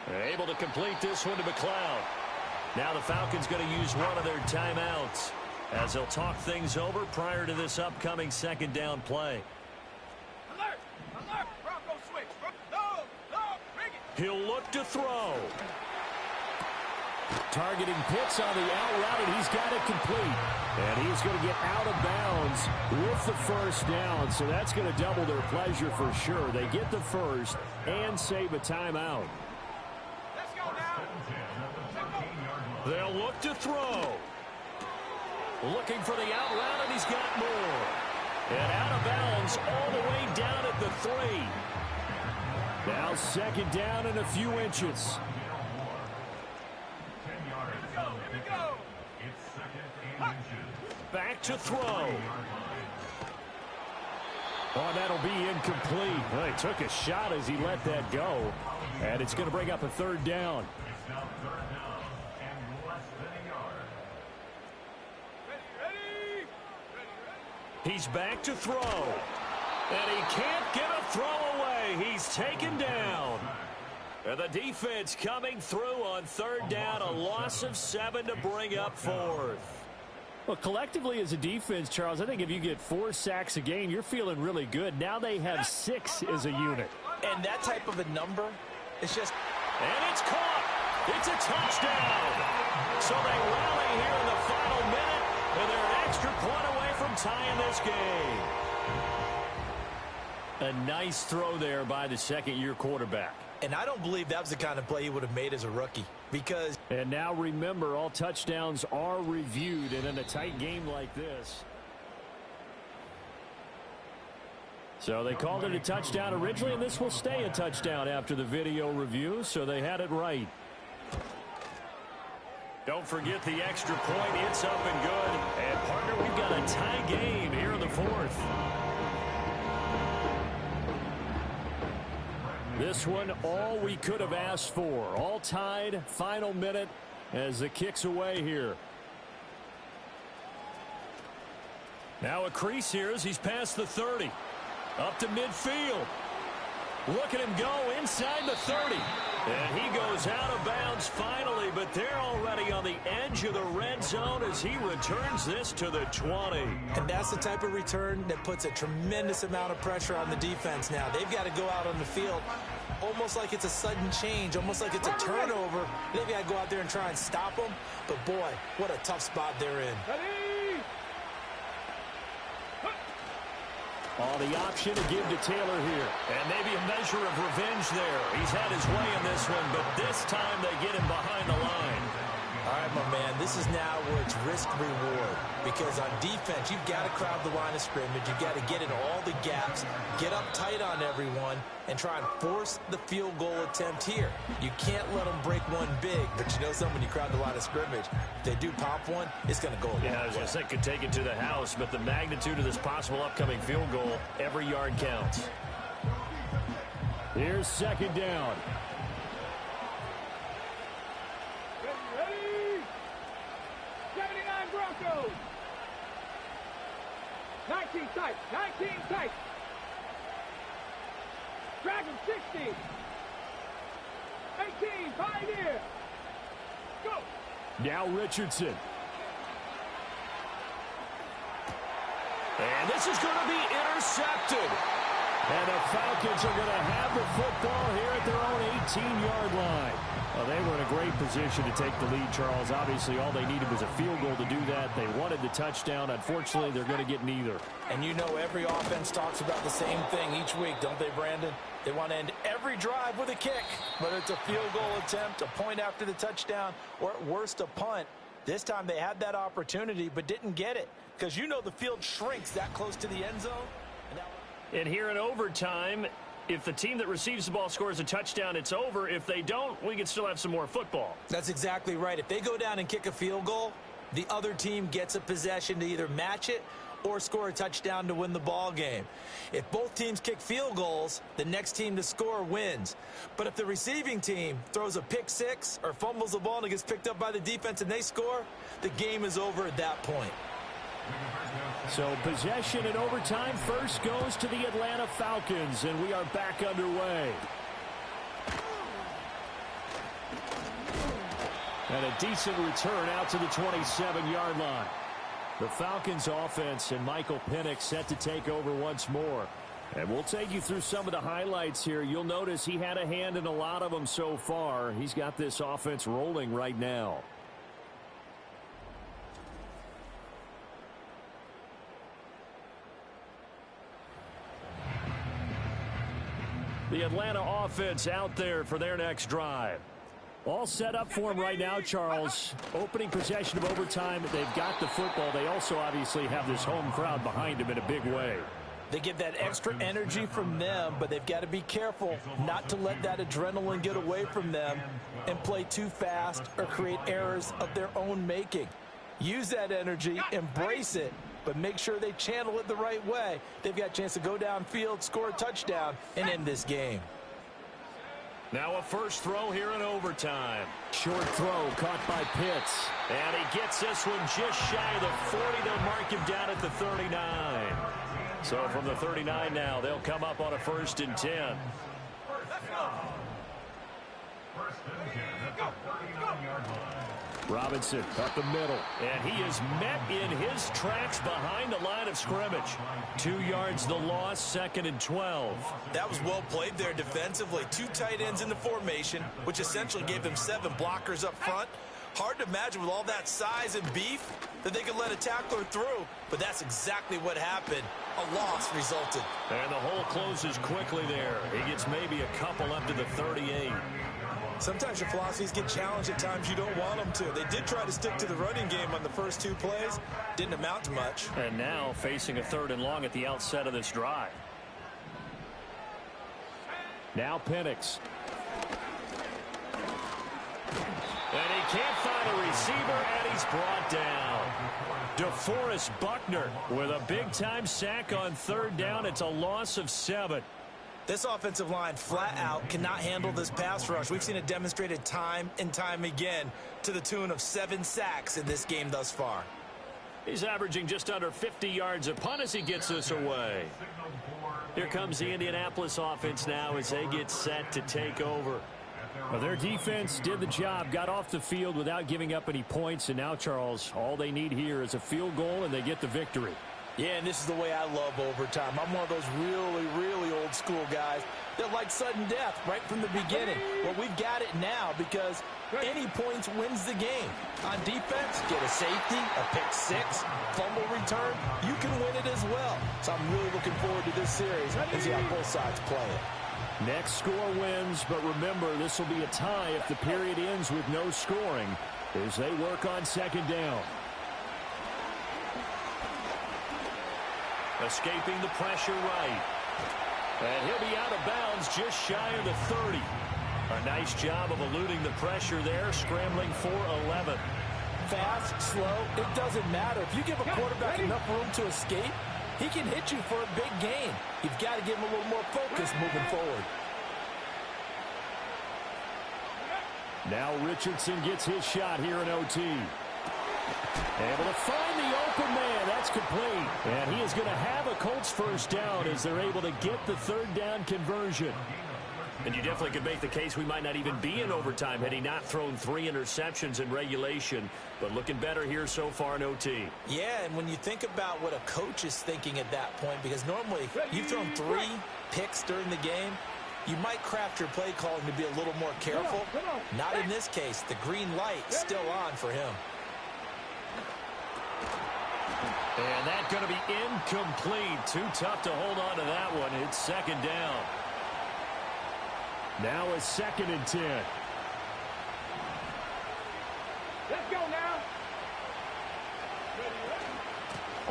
They're able to complete this one to McLeod. Now the Falcons going to use one of their timeouts as they'll talk things over prior to this upcoming second down play. Alert! Alert! Bronco switch! No! No! Bring it! He'll look to throw. Targeting Pitts on the out route, and he's got it complete. And he's going to get out of bounds with the first down, so that's going to double their pleasure for sure. They get the first and save a timeout. Let's go now! They'll look to throw. Looking for the out route, and he's got more. And out of bounds all the way down at the 3. Now 2nd down and a few inches. Back to throw. Oh, that'll be incomplete. Well, he took a shot as he let that go. And it's going to bring up a 3rd down. He's back to throw. And he can't get a throw away. He's taken down. And the defense coming through on 3rd down. A loss of 7 to bring up 4th. Well, collectively as a defense, Charles, I think if you get 4 sacks a game, you're feeling really good. Now they have 6 as a unit. And that type of a number, it's just... And it's caught. It's a touchdown. So they rally here in the final minute, and they're an extra point away from tying this game. A nice throw there by the second-year quarterback. And I don't believe that was the kind of play he would have made as a rookie. Because... And now remember, all touchdowns are reviewed, and in a tight game like this. So they called it a touchdown originally, and this will stay a touchdown after the video review, so they had it right. Don't forget the extra point. It's up and good. And, partner, we've got a tie game here in the 4th. This one, all we could have asked for. All tied, final minute as the kick's away here. Now a crease here as he's past the 30. Up to midfield. Look at him go inside the 30. And he goes out of bounds finally, but they're already on the edge of the red zone as he returns this to the 20. And that's the type of return that puts a tremendous amount of pressure on the defense now. They've got to go out on the field almost like it's a sudden change, almost like it's a turnover. They've got to go out there and try and stop them. But, boy, what a tough spot they're in. Oh, the option to give to Taylor here. And maybe a measure of revenge there. He's had his way in this one, but this time they get him behind the line. All right, right, my man. This is now where it's risk-reward. Because on defense, you've got to crowd the line of scrimmage. You've got to get in all the gaps, get up tight on everyone, and try and force the field goal attempt here. You can't let them break one big, but you know something, when you crowd the line of scrimmage, if they do pop one, it's going to go a long way. I was going to say could take it to the house, but the magnitude of this possible upcoming field goal, every yard counts. Here's second down. Ready? 79 Broncos. 19 tight. 19 tight. Dragon 60. 18. Pioneer. Go. Now Richardson. And this is going to be intercepted. And the Falcons are going to have the football here at their own 18-yard line. Well, they were in a great position to take the lead, Charles. Obviously, all they needed was a field goal to do that. They wanted the touchdown. Unfortunately, they're going to get neither. And you know every offense talks about the same thing each week, don't they, Brandon? They want to end every drive with a kick, whether it's a field goal attempt, a point after the touchdown, or at worst, a punt. This time they had that opportunity but didn't get it because you know the field shrinks that close to the end zone. And here in overtime, if the team that receives the ball scores a touchdown, it's over. If they don't, we can still have some more football. That's exactly right. If they go down and kick a field goal, the other team gets a possession to either match it or score a touchdown to win the ball game. If both teams kick field goals, the next team to score wins. But if the receiving team throws a pick six or fumbles the ball and it gets picked up by the defense and they score, the game is over at that point. So possession in overtime first goes to the Atlanta Falcons, and we are back underway. And a decent return out to the 27-yard line. The Falcons offense and Michael Penix set to take over once more. And we'll take you through some of the highlights here. You'll notice he had a hand in a lot of them so far. He's got this offense rolling right now. The Atlanta offense out there for their next drive. All set up for them right now, Charles. Opening possession of overtime. They've got the football. They also obviously have this home crowd behind them in a big way. They get that extra energy from them, but they've got to be careful not to let that adrenaline get away from them and play too fast or create errors of their own making. Use that energy, embrace it, but make sure they channel it the right way. They've got a chance to go downfield, score a touchdown, and end this game. Now a first throw here in overtime. Short throw caught by Pitts. And he gets this one just shy of the 40. They'll mark him down at the 39. So from the 39 now, they'll come up on a 1st and 10. Robinson up the middle. And he is met in his tracks behind the line of scrimmage. 2 yards the loss, 2nd and 12. That was well played there defensively. 2 tight ends in the formation, which essentially gave them 7 blockers up front. Hard to imagine with all that size and beef that they could let a tackler through, but that's exactly what happened. A loss resulted. And the hole closes quickly there. He gets maybe a couple up to the 38. Sometimes your philosophies get challenged at times you don't want them to. They did try to stick to the running game on the first 2 plays. Didn't amount to much. And now facing a 3rd and long at the outset of this drive. Now Penix. And he can't find a receiver, and he's brought down. DeForest Buckner with a big-time sack on 3rd down. It's a loss of 7. This offensive line flat out cannot handle this pass rush. We've seen it demonstrated time and time again to the tune of 7 sacks in this game thus far. He's averaging just under 50 yards a punt as he gets this away. Here comes the Indianapolis offense now as they get set to take over. Well, their defense did the job, got off the field without giving up any points, and now, Charles, all they need here is a field goal, and they get the victory. Yeah, and this is the way I love overtime. I'm one of those really, really old school guys that like sudden death right from the beginning. Well, we've got it now because any points wins the game. On defense, get a safety, a pick six, fumble return, you can win it as well. So I'm really looking forward to this series and see how both sides play it. Next score wins, but remember, this will be a tie if the period ends with no scoring. as they work on second down. Escaping the pressure right. And he'll be out of bounds just shy of the 30. A nice job of eluding the pressure there, scrambling for 11. Fast, slow, it doesn't matter. If you give a quarterback enough room to escape, he can hit you for a big gain. You've got to give him a little more focus moving forward. Now Richardson gets his shot here in OT. Able to find the open man. That's complete. And he is going to have a Colts first down as they're able to get the third down conversion. And you definitely could make the case we might not even be in overtime had he not thrown 3 interceptions in regulation. But looking better here so far in OT. Yeah, and when you think about what a coach is thinking at that point, because normally you've thrown 3 picks during the game, you might craft your play calling to be a little more careful. Not in this case. The green light still on for him. And that's going to be incomplete. Too tough to hold on to that one. It's second down. Now a 2nd and 10. Let's go now.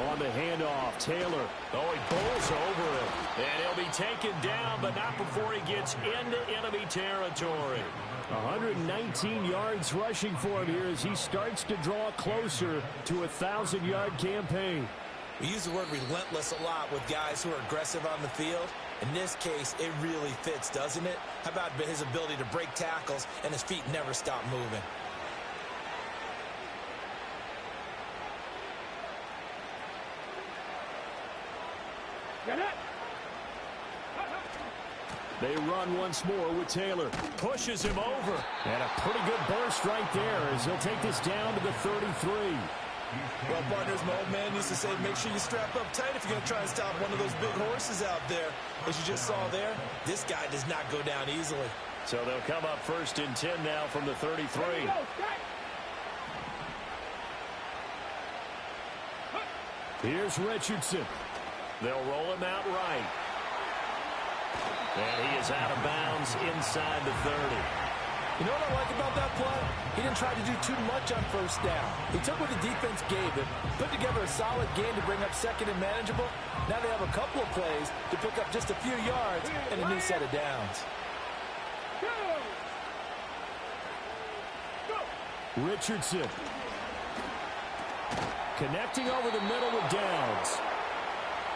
On the handoff, Taylor. Oh, he bowls over it. And he'll be taken down, but not before he gets into enemy territory. 119 yards rushing for him here as he starts to draw closer to a 1,000-yard campaign. We use the word relentless a lot with guys who are aggressive on the field. In this case, it really fits, doesn't it? How about his ability to break tackles and his feet never stop moving? They run once more with Taylor. Pushes him over. And a pretty good burst right there as he'll take this down to the 33. Well, partners, my old man used to say, make sure you strap up tight if you're going to try and stop one of those big horses out there. As you just saw there, this guy does not go down easily. So they'll come up 1st and 10 now from the 33. Here's Richardson. They'll roll him out right. And he is out of bounds inside the 30. You know what I like about that play? He didn't try to do too much on 1st down. He took what the defense gave him, put together a solid game to bring up 2nd and manageable. Now they have a couple of plays to pick up just a few yards and a new set of downs. Richardson. Connecting over the middle with Downs.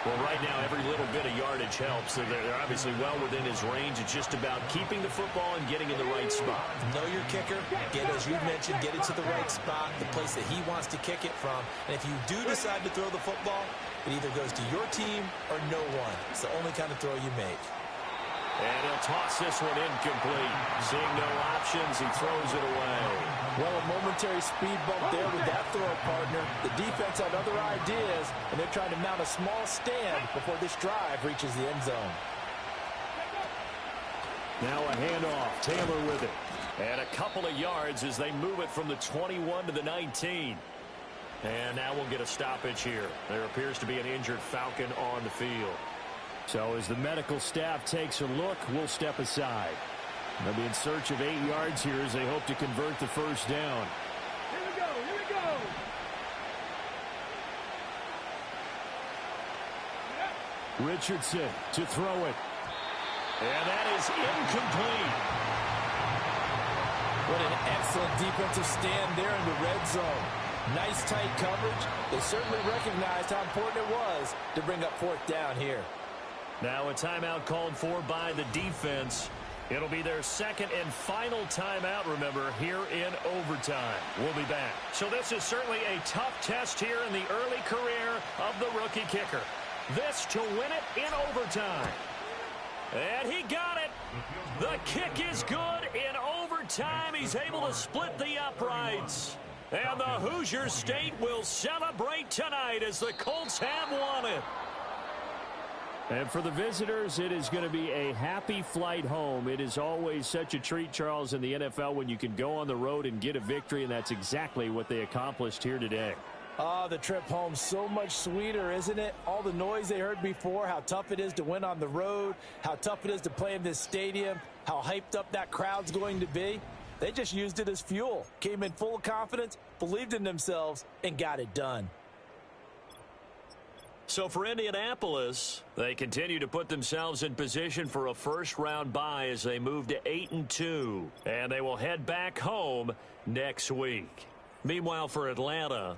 Well, right now, every little bit of yardage helps. They're obviously well within his range. It's just about keeping the football and getting in the right spot. Know your kicker. Get, as you mentioned, get it to the right spot, the place that he wants to kick it from. And if you do decide to throw the football, it either goes to your team or no one. It's the only kind of throw you make. And he'll toss this one incomplete. Seeing no options, he throws it away. Well, a momentary speed bump there with that throw, partner. The defense had other ideas, and they're trying to mount a small stand before this drive reaches the end zone. Now a handoff. Taylor with it. And a couple of yards as they move it from the 21 to the 19. And now we'll get a stoppage here. There appears to be an injured Falcon on the field. So as the medical staff takes a look, we'll step aside. They'll be in search of 8 yards here as they hope to convert the first down. Here we go, here we go. Richardson to throw it. And that is incomplete. What an excellent defensive stand there in the red zone. Nice tight coverage. They certainly recognized how important it was to bring up 4th down here. Now a timeout called for by the defense. It'll be their 2nd and final timeout, remember, here in overtime. We'll be back. So this is certainly a tough test here in the early career of the rookie kicker. This to win it in overtime. And he got it. The kick is good in overtime. He's able to split the uprights. And the Hoosier State will celebrate tonight as the Colts have won it. And for the visitors, it is going to be a happy flight home. It is always such a treat, Charles, in the NFL when you can go on the road and get a victory, and that's exactly what they accomplished here today. Oh, the trip home so much sweeter, isn't it? All the noise they heard before, how tough it is to win on the road, how tough it is to play in this stadium, how hyped up that crowd's going to be. They just used it as fuel, came in full of confidence, believed in themselves, and got it done. So for Indianapolis, they continue to put themselves in position for a first-round bye as they move to 8-2, and they will head back home next week. Meanwhile, for Atlanta,